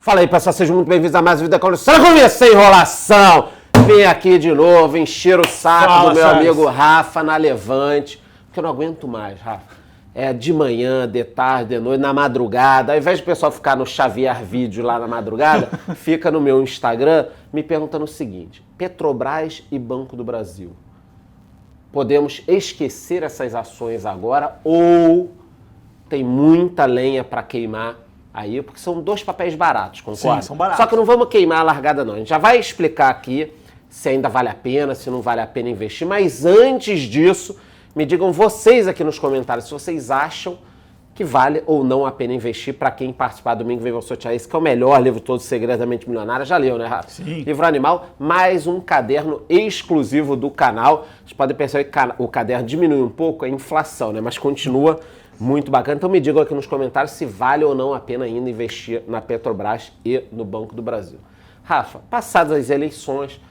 Fala aí, pessoal, sejam muito bem-vindos a mais um vídeo da Conversa. Comecei a enrolação! Vim aqui de novo, encher o saco do meu amigo Rafa na Levante, porque eu não aguento mais, Rafa. É de manhã, de tarde, de noite, na madrugada. Ao invés de o pessoal ficar no Xavier Vídeo lá na madrugada, fica no meu Instagram me perguntando o seguinte: Petrobras e Banco do Brasil, podemos esquecer essas ações agora ou tem muita lenha para queimar aí? Porque são dois papéis baratos, concorda? Sim, são baratos. Só que não vamos queimar a largada não. A gente já vai explicar aqui se ainda vale a pena, se não vale a pena investir. Mas antes disso, me digam vocês aqui nos comentários se vocês acham que vale ou não a pena investir. Para quem participar domingo, vem sortear esse, que é o melhor livro todo, Segredamente Milionária. Já leu, né, Rafa? Sim. Livro Animal, mais um caderno exclusivo do canal. Vocês podem perceber que o caderno diminui um pouco a inflação, né? Mas continua muito bacana. Então me digam aqui nos comentários se vale ou não a pena ainda investir na Petrobras e no Banco do Brasil. Rafa, passadas as eleições,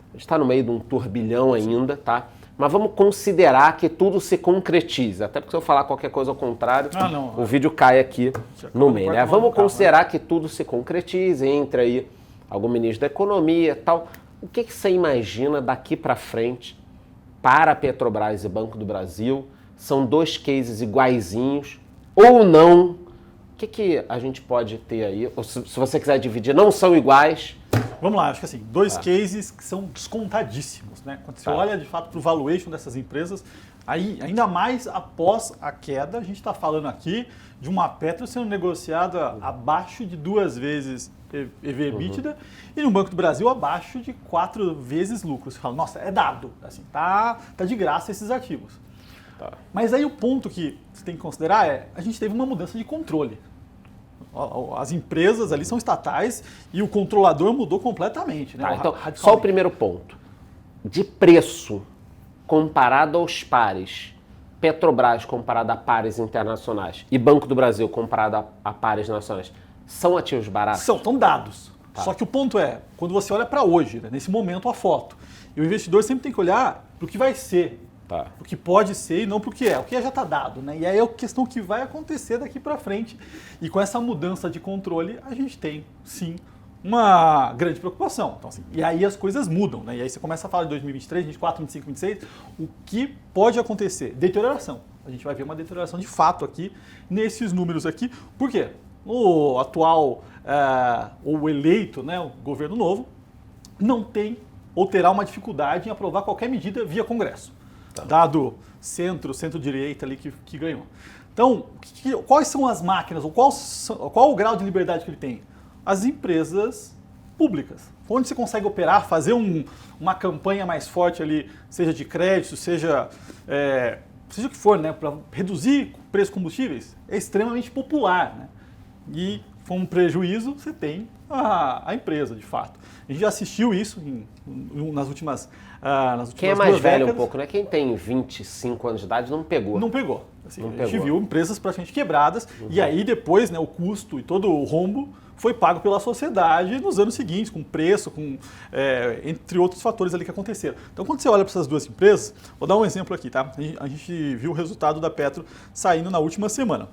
a gente está no meio de um turbilhão ainda, tá? Mas vamos considerar que tudo se concretiza. Até porque se eu falar qualquer coisa ao contrário, o vídeo cai aqui no meio, né? Vamos considerar que tudo se concretiza, entre aí algum ministro da Economia e tal. O que você imagina daqui para frente para a Petrobras e Banco do Brasil? São dois cases iguaizinhos ou não? O que a gente pode ter aí? Ou se você quiser dividir, não são iguais. Vamos lá, acho que assim, dois cases que são descontadíssimos, né? Quando você olha de fato para o valuation dessas empresas, aí, ainda mais após a queda, a gente está falando aqui de uma Petro sendo negociada abaixo de 2 vezes EV/EBITDA e no Banco do Brasil abaixo de 4 vezes lucro. Você fala, nossa, é dado, assim, tá de graça esses ativos. Mas aí o ponto que você tem que considerar é, a gente teve uma mudança de controle. As empresas ali são estatais e o controlador mudou completamente, né? Então, só o primeiro ponto. De preço comparado aos pares, Petrobras comparado a pares internacionais e Banco do Brasil comparado a pares nacionais, são ativos baratos? São dados. Só que o ponto é, quando você olha para hoje, né, nesse momento, a foto, e o investidor sempre tem que olhar para o que vai ser. O que pode ser e não para o que é. O que já está dado, né? E aí é a questão que vai acontecer daqui para frente. E com essa mudança de controle, a gente tem, sim, uma grande preocupação. Então, assim, e aí as coisas mudam, né? E aí você começa a falar de 2023, 2024, 2025, 2026, o que pode acontecer? Deterioração. A gente vai ver uma deterioração de fato aqui, nesses números aqui. Por quê? O atual, o eleito, né, o governo novo, não tem ou terá uma dificuldade em aprovar qualquer medida via Congresso. Dado centro-direita ali que ganhou. Então, quais são as máquinas, ou qual o grau de liberdade que ele tem? As empresas públicas, onde você consegue operar, fazer uma campanha mais forte ali, seja de crédito, seja o que for, né, para reduzir o preço dos combustíveis, é extremamente popular, né? E com um prejuízo, você tem a empresa, de fato. A gente já assistiu isso nas últimas Quem é mais velho um pouco, né? Quem tem 25 anos de idade não pegou. Não pegou. Assim, a gente viu empresas praticamente quebradas e aí depois, né, o custo e todo o rombo foi pago pela sociedade nos anos seguintes, com preço, entre outros fatores ali que aconteceram. Então, quando você olha para essas duas empresas, vou dar um exemplo aqui, tá? A gente viu o resultado da Petro saindo na última semana.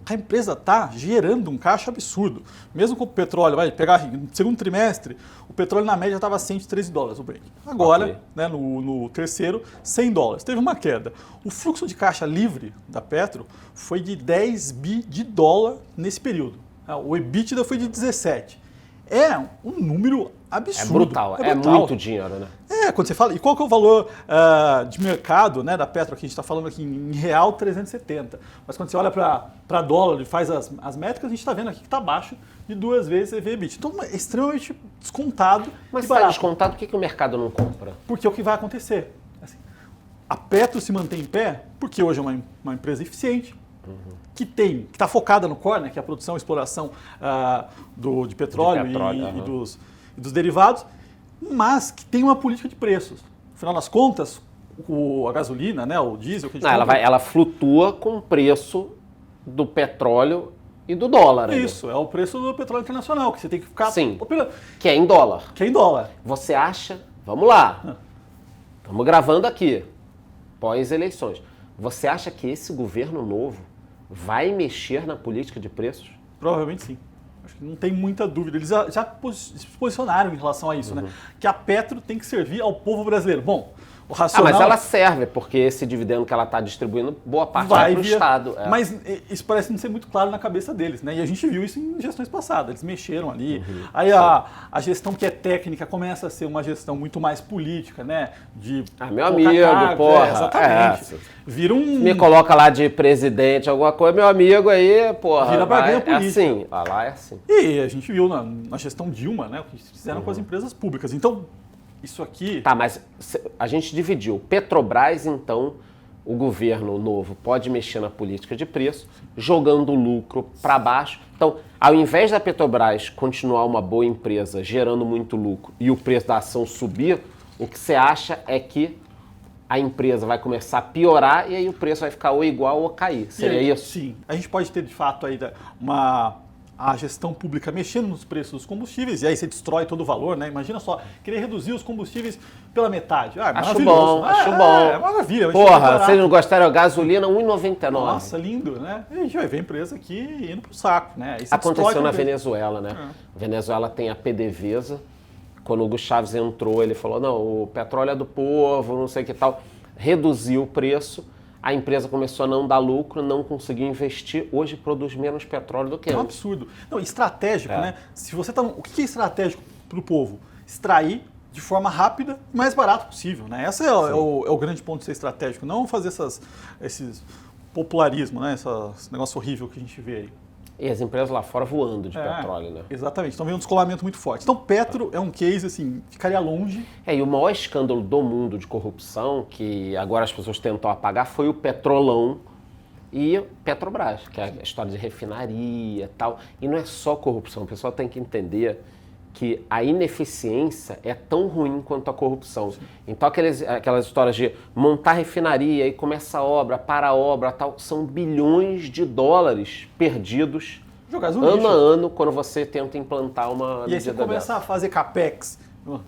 A empresa está gerando um caixa absurdo. Mesmo com o petróleo, vai pegar no segundo trimestre, o petróleo na média estava $113 o Brent. Agora, né, no terceiro, $100. Teve uma queda. O fluxo de caixa livre da Petro foi de 10 bi de dólar nesse período. O EBITDA foi de 17. É um número absurdo. É brutal. É muito dinheiro, né? Quando você fala... E qual que é o valor de mercado, né, da Petro? Aqui a gente está falando aqui em real 370. Mas quando você olha para dólar e faz as métricas, a gente está vendo aqui que está abaixo de 2 vezes EV/EBITDA. Então é extremamente descontado. Mas se está descontado, por que o mercado não compra? Porque é o que vai acontecer. Assim, a Petro se mantém em pé porque hoje é uma empresa eficiente, que está focada no core, né, que é a produção e exploração de petróleo, e dos derivados, mas que tem uma política de preços. Afinal das contas, a gasolina, né, o diesel... Que a gente ela flutua com o preço do petróleo e do dólar. Isso, é o preço do petróleo internacional, que você tem que ficar... Sim, que é em dólar. Você acha... Vamos lá. Estamos gravando aqui, pós-eleições. Você acha que esse governo novo vai mexer na política de preços? Provavelmente sim. Acho que não tem muita dúvida. Eles já se posicionaram em relação a isso, né? Que a Petro tem que servir ao povo brasileiro. Bom, o racional... mas ela serve, porque esse dividendo que ela está distribuindo, boa parte vai para o Estado. Mas isso parece não ser muito claro na cabeça deles, né? E a gente viu isso em gestões passadas, eles mexeram ali. Aí a gestão que é técnica começa a ser uma gestão muito mais política, né? De meu amigo, porra. Exatamente. Vira me coloca lá de presidente, alguma coisa, meu amigo aí, porra. Vira barganha política. É assim, lá é assim. E a gente viu na gestão Dilma, né? O que fizeram com as empresas públicas. Então, isso aqui... Tá, mas a gente dividiu. Petrobras, então, o governo novo pode mexer na política de preço, jogando o lucro para baixo. Então, ao invés da Petrobras continuar uma boa empresa, gerando muito lucro, e o preço da ação subir, o que você acha é que a empresa vai começar a piorar e aí o preço vai ficar ou igual ou cair. Seria isso? Sim. A gente pode ter, de fato, aí a gestão pública mexendo nos preços dos combustíveis, e aí você destrói todo o valor, né? Imagina só, querer reduzir os combustíveis pela metade. Acho bom. É maravilha. Porra, vocês não gostaram, gasolina R$1,99. Nossa, lindo, né? E a gente vai ver a empresa aqui indo pro saco, né? Aconteceu na Venezuela, né? Venezuela tem a PDVSA. Quando o Hugo Chávez entrou, ele falou, não, o petróleo é do povo, não sei o que tal. Reduziu o preço. A empresa começou a não dar lucro, não conseguiu investir. Hoje produz menos petróleo do que antes. É um absurdo. Não, estratégico, né? Se você tá, o que é estratégico para o povo? Extrair de forma rápida e mais barato possível, né? Esse é o grande ponto de ser estratégico. Não fazer esses popularismo, né? Esse negócio horrível que a gente vê aí. E as empresas lá fora voando de petróleo, né? Exatamente. Então vem um descolamento muito forte. Então Petro é um case, assim, ficaria longe. E o maior escândalo do mundo de corrupção, que agora as pessoas tentam apagar, foi o Petrolão e Petrobras, que é a história de refinaria e tal. E não é só corrupção, o pessoal tem que entender que a ineficiência é tão ruim quanto a corrupção. Sim. Então aquelas histórias de montar refinaria e começa a obra, para a obra, tal, são bilhões de dólares perdidos ano a ano quando você tenta implantar uma medida dessa. E aí você começa a fazer capex,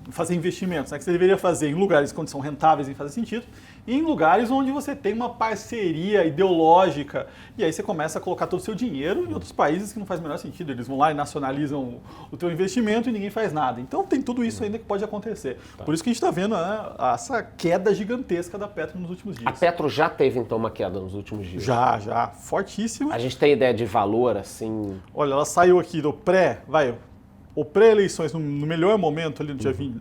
fazer investimentos, né, que você deveria fazer em lugares que são rentáveis e fazem sentido, e em lugares onde você tem uma parceria ideológica, e aí você começa a colocar todo o seu dinheiro em outros países que não faz o menor sentido. Eles vão lá e nacionalizam o teu investimento e ninguém faz nada. Então tem tudo isso ainda que pode acontecer. Por isso que a gente está vendo, né, essa queda gigantesca da Petro nos últimos dias. A Petro já teve então uma queda nos últimos dias? Já, fortíssima. A gente tem ideia de valor assim? Olha, ela saiu aqui do o pré-eleições, no melhor momento ali no dia 20,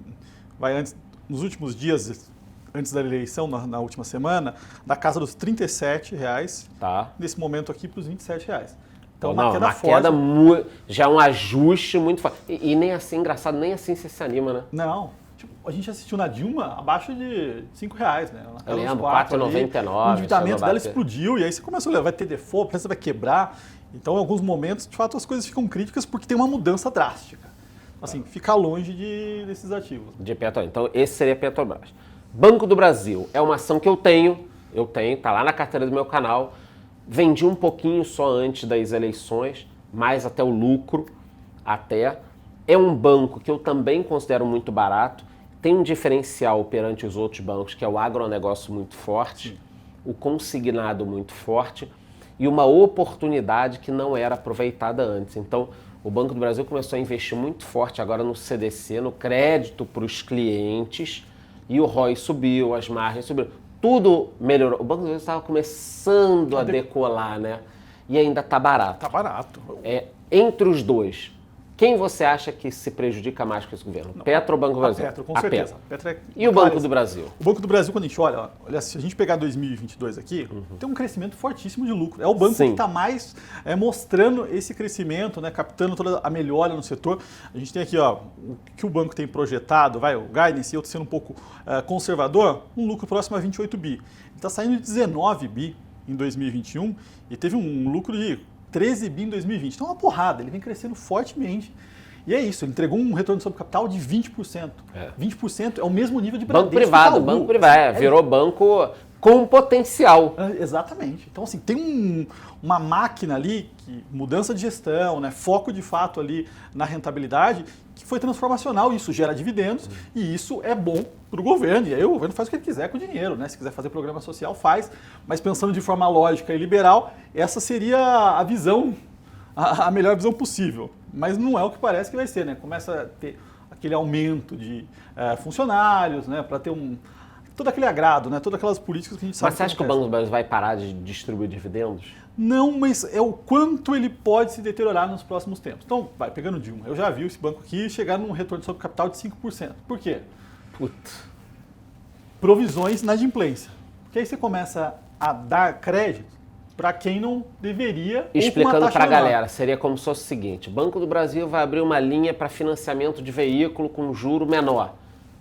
nos últimos dias antes da eleição, na última semana, da casa dos R$37, nesse momento aqui para os R$27. Então, uma queda forte. Já é um ajuste muito forte. E nem assim, engraçado, nem assim você se anima, né? Não. Tipo, a gente assistiu na Dilma abaixo de R$5, né? Eu lembro, R$4,99. O endividamento dela explodiu e aí você começa a olhar, vai ter default, a empresa vai quebrar. Então, em alguns momentos, de fato, as coisas ficam críticas porque tem uma mudança drástica. Assim, fica longe desses ativos. De Petrobras. Então, esse seria Petrobras. Banco do Brasil é uma ação que eu tenho, tá lá na carteira do meu canal. Vendi um pouquinho só antes das eleições, mais até o lucro, É um banco que eu também considero muito barato, tem um diferencial perante os outros bancos, que é o agronegócio muito forte, o consignado muito forte e uma oportunidade que não era aproveitada antes. Então, o Banco do Brasil começou a investir muito forte agora no CDC, no crédito para os clientes, e o ROI subiu, as margens subiram, tudo melhorou. O Banco do Brasil estava começando a decolar, né? E ainda está barato. Está barato. Entre os dois, quem você acha que se prejudica mais com esse governo? Petro ou Banco do Brasil? Petro, com certeza. Petro e o Banco do Brasil? O Banco do Brasil, quando a gente olha, se a gente pegar 2022 aqui, tem um crescimento fortíssimo de lucro. É o banco que está mais mostrando esse crescimento, né, captando toda a melhora no setor. A gente tem aqui o que o banco tem projetado, o guidance, eu estou sendo um pouco conservador, um lucro próximo a 28 bi. Ele está saindo de 19 bi em 2021 e teve um lucro de 13 bi em 2020. Então é uma porrada, ele vem crescendo fortemente. E é isso, ele entregou um retorno sobre capital de 20%. 20% é o mesmo nível de Bradesco. Banco privado, virou banco com potencial. Exatamente. Então, assim, tem uma máquina ali, mudança de gestão, né, foco de fato ali na rentabilidade, que foi transformacional. Isso gera dividendos e isso é bom para o governo. E aí o governo faz o que ele quiser com o dinheiro, né? Se quiser fazer programa social, faz. Mas pensando de forma lógica e liberal, essa seria a visão a melhor visão possível. Mas não é o que parece que vai ser, né? Começa a ter aquele aumento de funcionários, né? Para ter todo aquele agrado, né? Todas aquelas políticas que a gente sabe. Mas você acha que o Banco do Brasil vai parar de distribuir dividendos? Não, mas é o quanto ele pode se deteriorar nos próximos tempos. Então, vai, pegando Dilma. Eu já vi esse banco aqui chegar num retorno sobre capital de 5%. Por quê? Provisões na inadimplência. Porque aí você começa a dar crédito para quem não deveria. Explicando para a galera, seria como se fosse o seguinte: o Banco do Brasil vai abrir uma linha para financiamento de veículo com juro menor.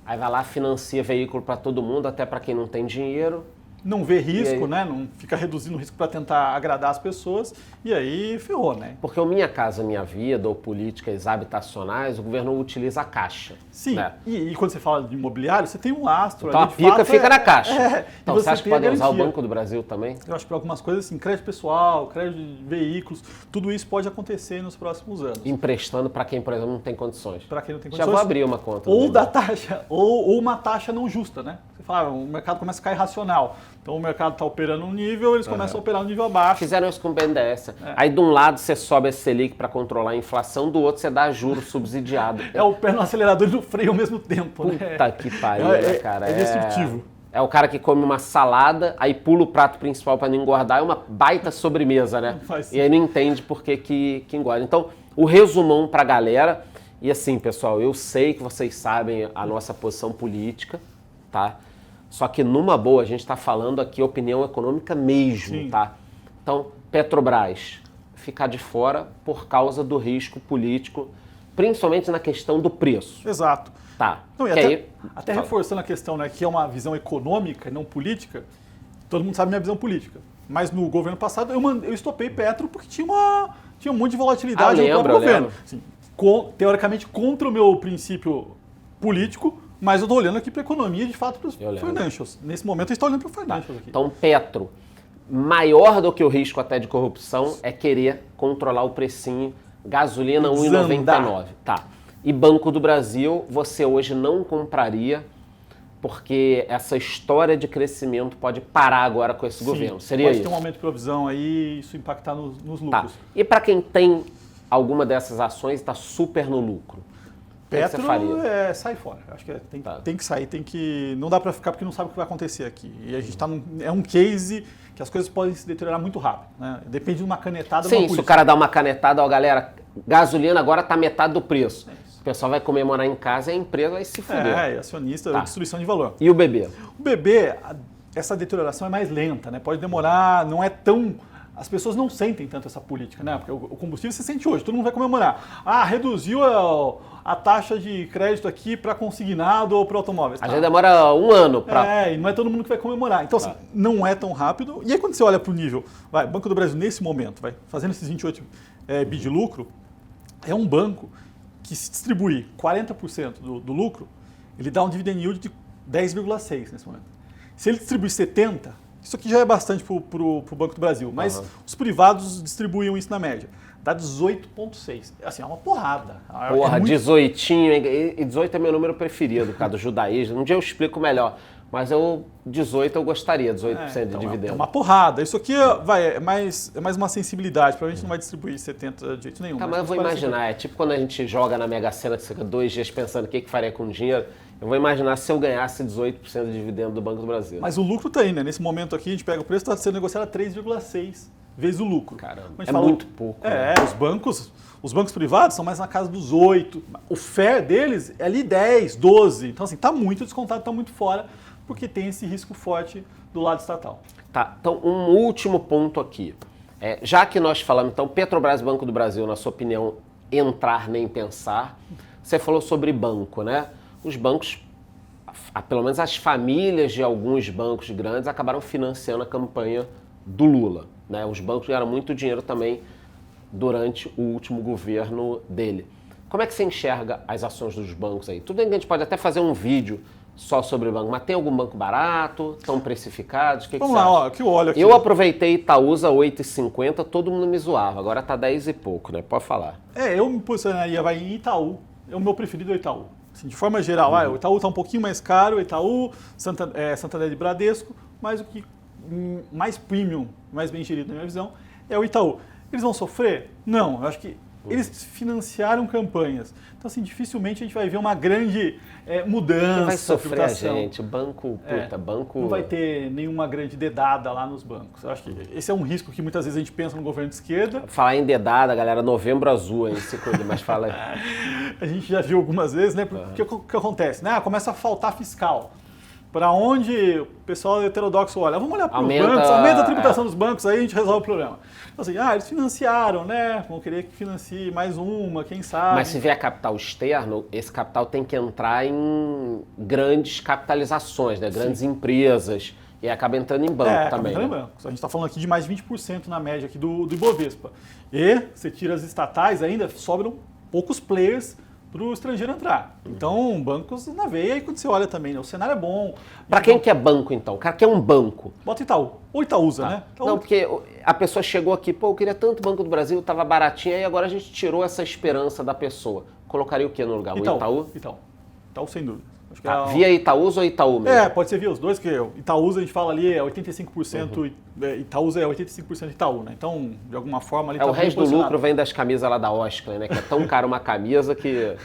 Aí vai lá, financia veículo para todo mundo, até para quem não tem dinheiro. Não vê risco, né? Não fica reduzindo o risco para tentar agradar as pessoas, e aí ferrou, né? Porque o Minha Casa Minha Vida ou políticas habitacionais, o governo utiliza a Caixa. Sim, né? e quando você fala de imobiliário, você tem um lastro. Então ali, a pica fato, fica na Caixa. Então você você acha que pode usar o Banco do Brasil também? Eu acho que para algumas coisas, assim, crédito pessoal, crédito de veículos, tudo isso pode acontecer nos próximos anos. Emprestando para quem, por exemplo, não tem condições. Para quem não tem condições. Já vou abrir uma conta. Ou da taxa, ou uma taxa não justa, né? Você fala, o mercado começa a ficar irracional. Então o mercado está operando um nível, eles começam a operar no nível abaixo. Fizeram isso com o BNDES. Aí de um lado você sobe a Selic para controlar a inflação, do outro você dá juros subsidiado. É o pé no acelerador e no freio ao mesmo tempo, Puta né? Puta que pariu, né, cara? É destrutivo. É o cara que come uma salada, aí pula o prato principal para não engordar, é uma baita sobremesa, né? E aí não entende por que engorda. Então, o resumão pra galera, e assim, pessoal, eu sei que vocês sabem a nossa posição política, tá? Só que numa boa, a gente está falando aqui opinião econômica mesmo, Sim. tá? Então, Petrobras ficar de fora por causa do risco político, principalmente na questão do preço. Exato. Tá. Não, e até reforçando a questão, né, que é uma visão econômica e não política, todo mundo sabe minha visão política. Mas no governo passado eu estopei Petro porque tinha um monte de volatilidade no próprio governo. Assim, teoricamente contra o meu princípio político, mas eu estou olhando aqui para a economia, de fato, para os financials. Nesse momento eu estou olhando para o financials aqui. Então, Petro, maior do que o risco até de corrupção é querer controlar o precinho, gasolina 1,99. Tá. E Banco do Brasil, você hoje não compraria, porque essa história de crescimento pode parar agora com esse governo. Seria isso? Pode ter um aumento de provisão aí, isso impactar nos lucros. Tá. E para quem tem alguma dessas ações e está super no lucro? Petro sai fora. Acho que tem que sair, não dá para ficar porque não sabe o que vai acontecer aqui. E a gente está é um case que as coisas podem se deteriorar muito rápido, né? Depende de uma canetada. Sim, se o cara dá uma canetada, ó, galera, gasolina agora está metade do preço. O pessoal vai comemorar em casa e a empresa vai se fuder. Acionista, destruição de valor. E o BB? O BB, essa deterioração é mais lenta, né? Pode demorar, não é tão... As pessoas não sentem tanto essa política, né? Porque o combustível você sente hoje, todo mundo vai comemorar. Reduziu a taxa de crédito aqui para consignado ou para automóveis. Já demora um ano para... e não é todo mundo que vai comemorar. Então, assim, não é tão rápido. E aí, quando você olha para o nível, Banco do Brasil, nesse momento, fazendo esses 28 bi de lucro, é um banco que, se distribuir 40% do lucro, ele dá um dividend yield de 10,6 nesse momento. Se ele distribuir 70%, isso aqui já é bastante para o Banco do Brasil, mas os privados distribuíam isso na média. Dá 18,6. Assim, é uma porrada. Porra, 18, e 18 é meu número preferido, por causa do judaísmo. Um dia eu explico melhor, mas 18 eu gostaria, 18% de dividendo. É uma porrada. Isso aqui é mais uma sensibilidade, provavelmente não vai distribuir 70 de jeito nenhum. Tá, mas eu vou imaginar, é tipo quando a gente joga na Mega Sena, que você fica 2 dias pensando o que faria com o dinheiro. Eu vou imaginar se eu ganhasse 18% de dividendo do Banco do Brasil. Mas o lucro está aí, né? Nesse momento aqui, a gente pega o preço, está sendo negociado a 3,6 vezes o lucro. Caramba, muito pouco. Né? Os bancos privados são mais na casa dos 8. O fair deles é ali 10, 12. Então, assim, está muito descontado, está muito fora, porque tem esse risco forte do lado estatal. Tá, então um último ponto aqui. Já que nós falamos, então, Petrobras e Banco do Brasil, na sua opinião, entrar nem pensar, você falou sobre banco, né? Os bancos, pelo menos as famílias de alguns bancos grandes, acabaram financiando a campanha do Lula, né? Os bancos ganharam muito dinheiro também durante o último governo dele. Como é que você enxerga as ações dos bancos aí? Tudo bem que a gente pode até fazer um vídeo só sobre o banco, mas tem algum banco barato? Estão precificados? O que Vamos você lá, acha? que eu olho aqui. Eu aproveitei Itaúsa 8,50, todo mundo me zoava, agora tá 10 e pouco, né? Pode falar. Eu me posicionaria em Itaú, o meu preferido é o Itaú. Assim, de forma geral, o Itaú está um pouquinho mais caro, o Itaú, Santander de Bradesco, mas o que mais premium, mais bem gerido na minha visão, é o Itaú. Eles vão sofrer? Não, eu acho que eles financiaram campanhas. Então, assim, dificilmente a gente vai ver uma grande mudança. Não vai sofrer a gente. Banco. Não vai ter nenhuma grande dedada lá nos bancos. Eu acho que esse é um risco que muitas vezes a gente pensa no governo de esquerda. Falar em dedada, galera, Novembro Azul, hein? Mas fala aí. A gente já viu algumas vezes, né? Porque o que acontece? Né? Começa a faltar fiscal. Para onde o pessoal heterodoxo olha? Vamos olhar para os bancos, aumenta a tributação dos bancos, aí a gente resolve o problema. Então, assim, eles financiaram, né? Vão querer que financie mais uma, quem sabe. Mas se vier capital externo, esse capital tem que entrar em grandes capitalizações, né? Grandes empresas. E acaba entrando em banco também. Entrando em bancos. A gente está falando aqui de mais de 20% na média aqui do Ibovespa. E você tira as estatais, ainda sobram poucos players para o estrangeiro entrar. Então, bancos na veia, e quando você olha também, né, o cenário é bom. Para quem quer banco, então? O cara quer um banco. Bota Itaú. Ou Itaúsa, né? Itaú. Não, porque a pessoa chegou aqui, eu queria tanto Banco do Brasil, estava baratinho, e agora a gente tirou essa esperança da pessoa. Colocaria o que no lugar? Itaú. O Itaú? Itaú, sem dúvida. Acho que via Itaúsa ou Itaú mesmo? Pode ser via os dois, que Itaúsa a gente fala ali é 85%, Itaúsa é 85% Itaú, né? Então, de alguma forma ali o resto do lucro vem das camisas lá da Oscar, né? Que é tão caro uma camisa que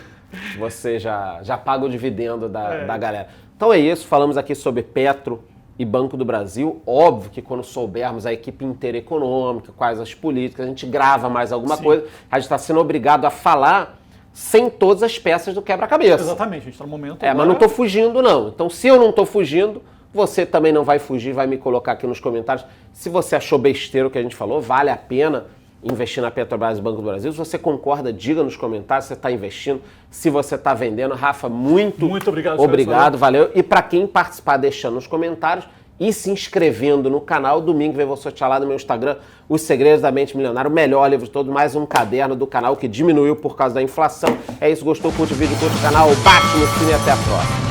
você já paga o dividendo da galera. Então é isso, falamos aqui sobre Petro e Banco do Brasil. Óbvio que quando soubermos a equipe inteira econômica, quais as políticas, a gente grava mais alguma coisa. A gente está sendo obrigado a falar sem todas as peças do quebra-cabeça. Exatamente, a gente está no momento... mas não estou fugindo, não. Então, se eu não estou fugindo, você também não vai fugir, vai me colocar aqui nos comentários. Se você achou besteira o que a gente falou, vale a pena investir na Petrobras e Banco do Brasil. Se você concorda, diga nos comentários se você está investindo, se você está vendendo. Rafa, muito obrigado, valeu. E para quem participar, deixando nos comentários e se inscrevendo no canal. Domingo vem vou sortear lá no meu Instagram Os Segredos da Mente Milionária, o melhor livro de todos, mais um caderno do canal que diminuiu por causa da inflação. É isso, gostou? Curte o vídeo, curte o canal, bate no sino e até a próxima.